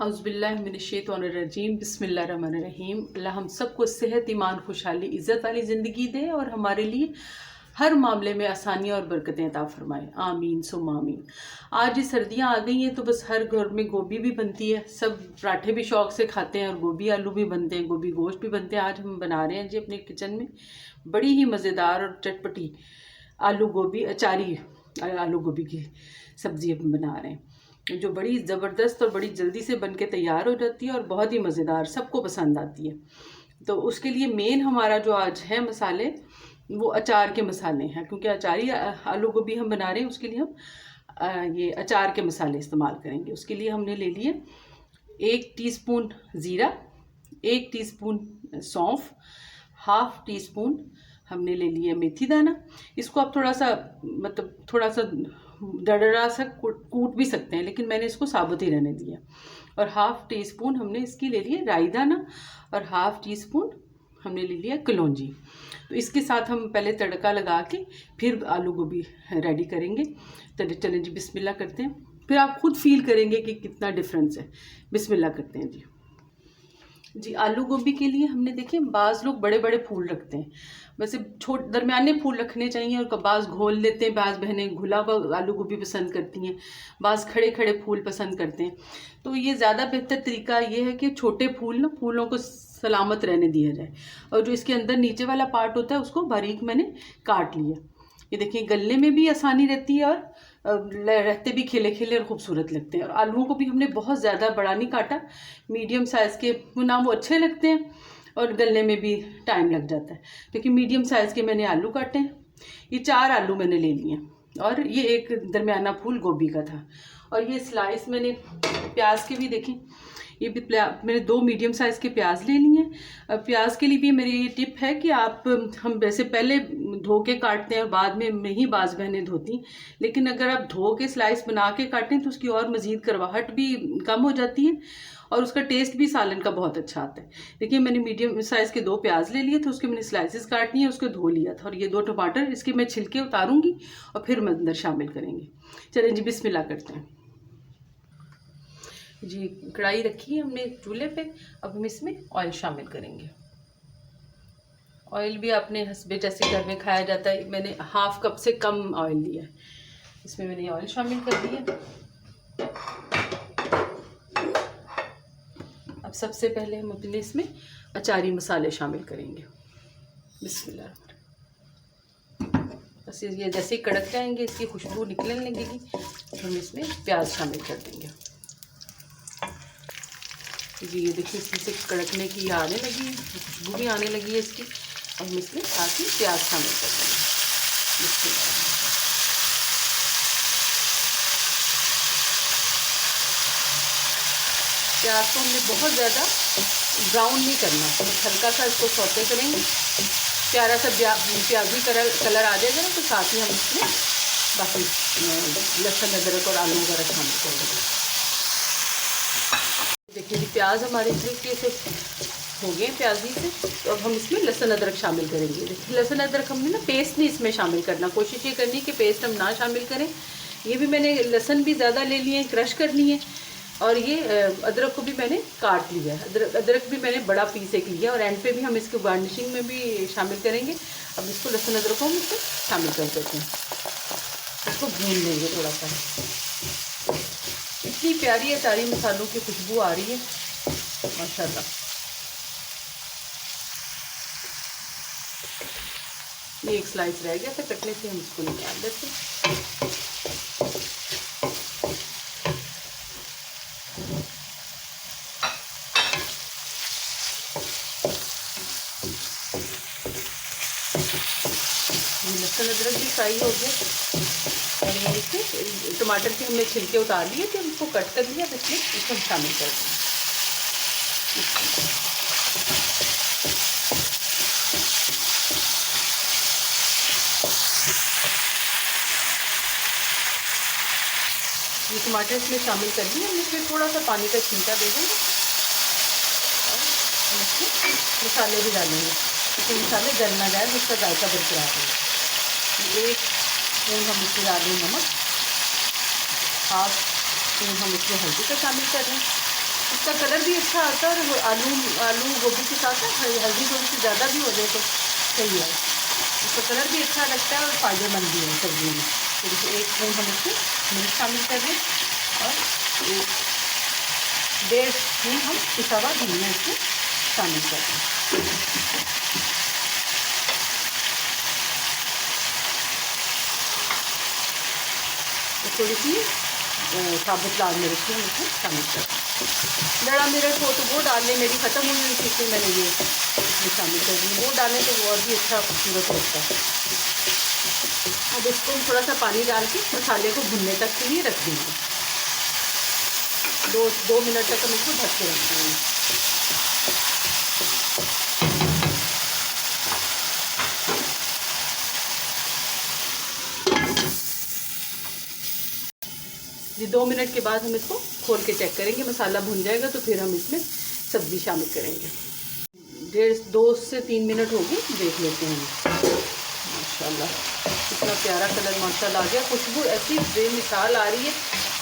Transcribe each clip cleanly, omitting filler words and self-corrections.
औज़ुबिल्लाहिमिनश्शैतानिर्रजीम बिस्मिल्लाहिर्रहमानिर्रहीम। अल्लाह हम सबको सेहत, ईमान, खुशहाली, इज़्ज़त वाली ज़िंदगी दे और हमारे लिए हर मामले में आसानियाँ और बरकतें अता फ़रमाए। आमीन सुम्मा आमीन। आज ये सर्दियाँ आ गई हैं तो बस हर घर में गोभी भी बनती है, सब पराठे भी शौक़ से खाते हैं और गोभी आलू भी बनते हैं, गोभी गोश्त भी बनते हैं। आज हम बना रहे हैं जी अपने किचन में बड़ी ही मज़ेदार और चटपटी आलू गोभी अचारी आलू गोभी की सब्ज़ी हम बना रहे हैं, जो बड़ी ज़बरदस्त और बड़ी जल्दी से बन के तैयार हो जाती है और बहुत ही मज़ेदार, सबको पसंद आती है। तो उसके लिए मेन हमारा जो आज है मसाले, वो अचार के मसाले हैं, क्योंकि अचारी आलू गोभी हम बना रहे हैं। उसके लिए हम ये अचार के मसाले इस्तेमाल करेंगे। उसके लिए हमने ले लिए 1 टीस्पून ज़ीरा, 1 टीस्पून सौंफ, हाफ़ टी स्पून हमने ले लिया मेथी दाना। इसको आप थोड़ा सा दरदरा सा कूट भी सकते हैं, लेकिन मैंने इसको साबुत ही रहने दिया। और हाफ़ टी स्पून हमने इसकी ले लिया राई दाना और हाफ़ टी स्पून हमने ले लिया कलौंजी। तो इसके साथ हम पहले तड़का लगा के फिर आलू गोभी रेडी करेंगे। तो चलें जी, बिस्मिल्लाह करते हैं, फिर आप खुद फील करेंगे कि कितना डिफरेंस है। बिस्मिल्लाह करते हैं जी। आलू गोभी के लिए हमने देखिए, बाज़ लोग बड़े बड़े फूल रखते हैं, वैसे दरमियाने फूल रखने चाहिए। और बाज़ घोल लेते हैं, बाज़ बहनें घुला हुआ आलू गोभी पसंद करती हैं, बाज़ खड़े खड़े फूल पसंद करते हैं। तो ये ज़्यादा बेहतर तरीका ये है कि छोटे फूलों को सलामत रहने दिया जाए, और जो इसके अंदर नीचे वाला पार्ट होता है उसको बारीक मैंने काट लिया। ये देखिए, गलने में भी आसानी रहती है और रहते भी खिले खिले और खूबसूरत लगते हैं। और आलूओं को भी हमने बहुत ज़्यादा बड़ा नहीं काटा, मीडियम साइज़ के, वो अच्छे लगते हैं और गलने में भी टाइम लग जाता है। क्योंकि मीडियम साइज़ के मैंने आलू काटे हैं। ये 4 आलू मैंने ले लिए और ये एक दरमियाना फूल गोभी का था। और ये स्लाइस मैंने प्याज के भी देखें, ये भी मैंने 2 मीडियम साइज़ के प्याज ले लिए हैं। प्याज के लिए भी मेरी ये टिप है कि हम वैसे पहले धो के काटते हैं और बाद में नहीं बाज़ बहनें धोती, लेकिन अगर आप धो के स्लाइस बना के काटें तो उसकी और मज़ीद करवाहट भी कम हो जाती है और उसका टेस्ट भी सालन का बहुत अच्छा आता है। देखिए, मैंने मीडियम साइज़ के 2 प्याज ले लिए थे, उसके मैंने स्लाइसेस काटनी है, उसको धो लिया था। और ये 2 टमाटर, इसके मैं छिलके उतारूँगी और फिर मैं अंदर शामिल करेंगे। चलें जी, बिस्मिल्लाह करते हैं जी। कढ़ाई रखी है हमने चूल्हे पे, अब हम इसमें ऑयल शामिल करेंगे। ऑयल भी अपने हस्बे जैसे घर में खाया जाता है, मैंने हाफ़ कप से कम ऑयल लिया है। इसमें मैंने ऑयल शामिल कर दिया। अब सबसे पहले हम अपने इसमें अचारी मसाले शामिल करेंगे। बिस्मिल्लाह। बस ये जैसे ही कड़क जाएंगे, इसकी खुशबू निकलने लगेगी, हम इसमें प्याज शामिल कर देंगे जी। ये देखिए, इसमें से कड़कने की आने लगी है, खुशबू भी आने लगी है इसकी। अब हम इसमें साथ ही प्याज शामिल कर देंगे। प्याज को हमने बहुत ज़्यादा ब्राउन नहीं करना, हल्का सा इसको सौते करेंगे। प्यारा सा प्याजी कलर आ जाएगा ना, तो साथ ही हम इसमें बाकी लहसुन अदरक और आलू वगैरह शामिल करेंगे। देखिए जी, प्याज हमारे तरीके से हो गए प्याजी से, तो अब हम इसमें लहसुन अदरक शामिल करेंगे। देखिए, लहसुन अदरक हमने ना पेस्ट नहीं इसमें शामिल करना, कोशिश ये करनी कि पेस्ट हम ना शामिल करें। ये भी मैंने लहसुन भी ज़्यादा ले लिए हैं, क्रश कर लिए, और ये अदरक को भी मैंने काट लिया है। अदरक भी मैंने बड़ा पीस एक लिया, और एंड पे भी हम इसको गार्निशिंग में भी शामिल करेंगे। अब इसको लहसुन अदरक को हम इसमें शामिल कर देते हैं, इसको भून लेंगे थोड़ा सा। इतनी प्यारी अचारी मसालों की खुशबू आ रही है माशाल्लाह। ये एक स्लाइस रह गया था कटने से, हम इसको निकाल देते हैं। लहसुन अदरक भी फ्राई हो गया और ये देखिए, टमाटर के हमने छिलके उतार लिए थे, उनको कट कर लिया, इसमें इसको हम शामिल कर देंगे। ये टमाटर इसमें शामिल कर दिए हमने, इसमें थोड़ा सा पानी का छींटा दे देंगे और इसमें मसाले भी डालेंगे, क्योंकि मसाले जल ना जाए, उसका जायका बरकरार रहेगा। 1 स्पून हम इसमें डाल दें नमक, हाफ़ स्पून हम इसमें हल्दी का शामिल कर दें, इसका कलर भी अच्छा आता है और आलू गोभी के साथ हल्दी थोड़ी सी ज़्यादा भी हो जाए तो सही है। इसका कलर भी अच्छा लगता है और फ़ायदेमंद भी है सब्जियों में। तो देखिए 1 स्पून हम इसमें मिर्च शामिल कर दें और 1.5 स्पून हम पिसा हुआ धनिया इसमें शामिल कर दें। थोड़ी सी साबुत लाल मिर्च भी इसमें शामिल कर दें। लड़ा मिर्च हो तो वो डालने मेरी ख़त्म हुई हुई थी, इसलिए मैंने ये इसमें शामिल कर दी। वो डालें तो वो और भी अच्छा खूबसूरत लगता है। अब इसको हम थोड़ा सा पानी डाल के मसाले को भुनने तक के लिए रख देंगे। 2 मिनट तक हम इसको ढक के रख देंगे। जी 2 मिनट के बाद हम इसको खोल के चेक करेंगे। मसाला भुन जाएगा तो फिर हम इसमें सब्ज़ी शामिल करेंगे। 2 से 3 मिनट हो गए, देख लेते हैं। माशाल्लाह कितना प्यारा कलर माशाल्लाह आ गया। खुशबू ऐसी बेमिसाल आ रही है,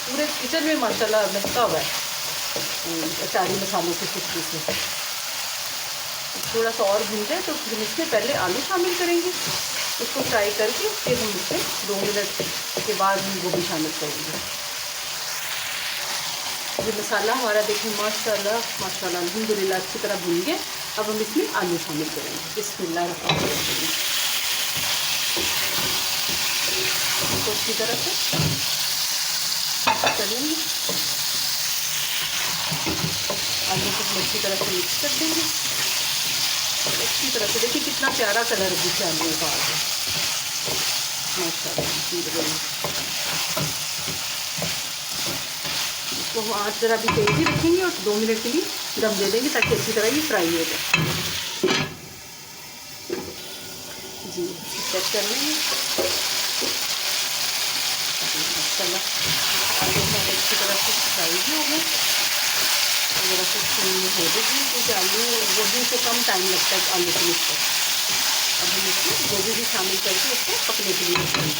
पूरे किचन में माशाल्लाह महका हुआ है अचारी मसालों की खुशबू से। थोड़ा सा और भुन जाए तो फिर इसमें पहले आलू शामिल करेंगे, उसको फ्राई करके फिर हम इसमें 2 मिनट के बाद हम गोभी शामिल करेंगे। ये मसाला हमारा देखिए माशाल्लाह माशाल्लाह अल्हम्दुलिल्लाह अच्छी तरह भुन गया। अब हम इसमें आलू शामिल करेंगे। बिस्मिल्लाहिर्रहमानिर्रहीम। इसको अच्छी तरह से करेंगे, आलू को अच्छी तरह से मिक्स कर देंगे। अच्छी तरह से देखिए कितना प्यारा कलर दिखे आलू का आ गया माशाल्लाह। इसको हम आँच ज़रा भी तेज ही रखेंगे और 2 मिनट के लिए दम दे देंगे ताकि अच्छी तरह ये फ्राई हो जाए। जी चेक कर लेंगे माशाल्लाह आलू हमारे अच्छी तरह से फ्राई भी हो गए। ज़रा से हो जाएगी क्योंकि आलू गोभी से कम टाइम लगता है आलू को मिक्स कर। अब हम इसमें गोभी भी शामिल करके उसको पकने के लिए रखेंगे।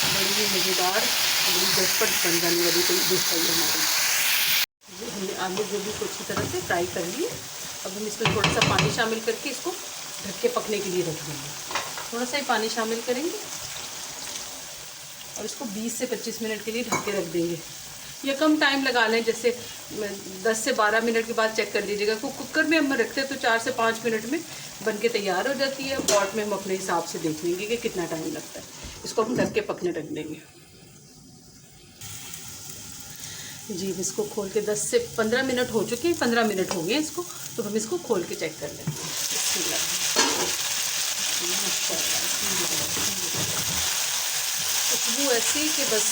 बड़ी ही मज़ेदार बड़ी झटपट बन जाने वाली कोई डिश है ये हमारी। हमने आलू गोभी को अच्छी तरह से फ्राई कर लिए। अब हम इसमें थोड़ा सा पानी शामिल करके इसको ढक के पकने के लिए रख देंगे। थोड़ा सा ही पानी शामिल करेंगे और इसको 20 से 25 मिनट के लिए ढक के रख देंगे या कम टाइम लगा लें, जैसे 10 से 12 मिनट के बाद चेक कर लीजिएगा। कुकर में हम रखते हैं तो 4 से 5 मिनट में बन के तैयार हो जाती है। पॉट में हम अपने हिसाब से देख लेंगे कि कितना टाइम लगता है। इसको हम ढक के पकने रख देंगे। जी इसको खोल के 10 से 15 मिनट हो चुके हैं, 15 मिनट हो गए इसको, तो हम इसको खोल के चेक कर लेते हैं। खुशबू ऐसी कि बस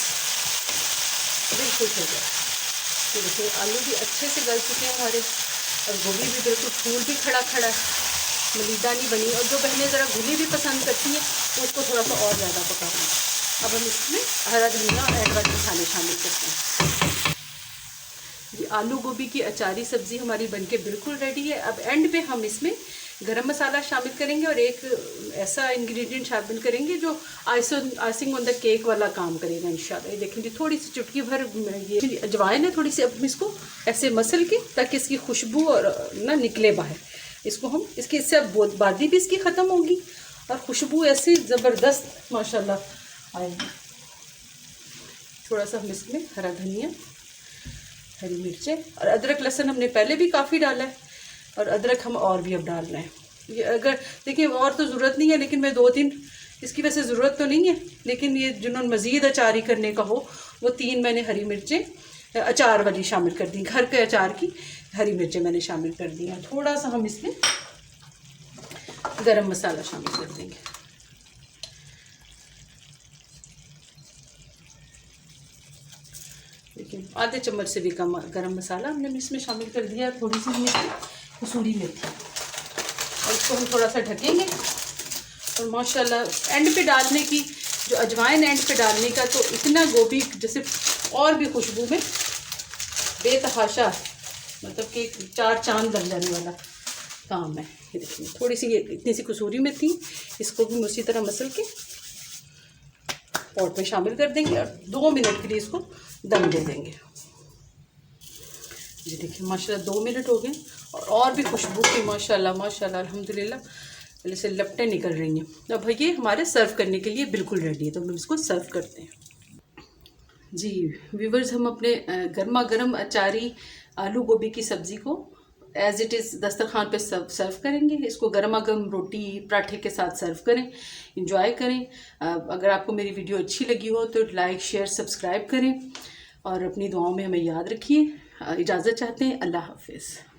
दिल खुश हो गया। तो देखिए आलू भी अच्छे से गल चुके हैं हमारे और गोभी भी बिल्कुल फूल भी खड़ा खड़ा है, मलीदा नहीं बनी। और जो बहनें ज़रा घुली भी पसंद करती हैं तो उसको थोड़ा सा और ज़्यादा पकाएं। अब हम इसमें हरा धनिया और एडवर्ड मसाले शामिल करते हैं। जी आलू गोभी की अचारी सब्ज़ी हमारी बनके बिल्कुल रेडी है। अब एंड पे हम इसमें गरम मसाला शामिल करेंगे और एक ऐसा इंग्रेडिएंट शामिल करेंगे जो आइसिंग ऑन द केक वाला काम करेगा इंशाल्लाह। ये देखेंगे थोड़ी सी चुटकी भर ये अजवाइन है थोड़ी सी। अब हम इसको ऐसे मसल के ताकि इसकी खुशबू और ना निकले बाहर। इसको हम इसकी इससे अब बादी भी इसकी ख़त्म होगी और खुशबू ऐसी ज़बरदस्त माशाल्लाह आएगी। थोड़ा सा हम इसमें हरा धनिया, हरी मिर्चें और अदरक लहसुन हमने पहले भी काफ़ी डाला है और अदरक हम और भी अब डाल रहे हैं। ये अगर देखिए और तो ज़रूरत नहीं है, लेकिन मैं 2-3 इसकी वैसे ज़रूरत तो नहीं है, लेकिन ये जिन्होंने मज़ीद अचारी करने का हो वो 3 मैंने हरी मिर्चें अचार वाली शामिल कर दी। घर के अचार की हरी मिर्चें मैंने शामिल कर दी हैं। थोड़ा सा हम इसमें गरम मसाला शामिल कर देंगे। देखिए आधे चम्मच से भी कम गरम मसाला हमने इसमें शामिल कर दिया। थोड़ी सी हम इसमें कसूरी मेथी और इसको हम थोड़ा सा ढकेंगे। और माशाल्लाह एंड पे डालने की जो अजवाइन एंड पे डालने का तो इतना गोभी जैसे और भी खुशबू में बेतहाशा, मतलब कि 4 चांद बन जाने वाला। काम है। ये देखिए थोड़ी सी, ये इतनी सी कसूरी मेथी, इसको भी उसी तरह मसल के पॉट में शामिल कर देंगे और 2 मिनट के लिए इसको दम दे देंगे। ये देखिए माशाल्लाह 2 मिनट हो गए और भी खुशबू की माशाल्लाह माशाल्लाह अल्हम्दुलिल्लाह पहले से लपटें निकल रही हैं। अब ये हमारे सर्व करने के लिए बिल्कुल रेडी है, तो हम इसको सर्व करते हैं। जी व्यूवर्स, हम अपने गर्मा गर्म अचारी आलू गोभी की सब्ज़ी को एज़ इट इज़ दस्तरखान पे सर्व करेंगे। इसको गर्मा गर्म रोटी पराठे के साथ सर्व करें, इंजॉय करें। अगर आपको मेरी वीडियो अच्छी लगी हो तो लाइक शेयर सब्सक्राइब करें और अपनी दुआओं में हमें याद रखिए। इजाज़त चाहते हैं। अल्लाह हाफिज़।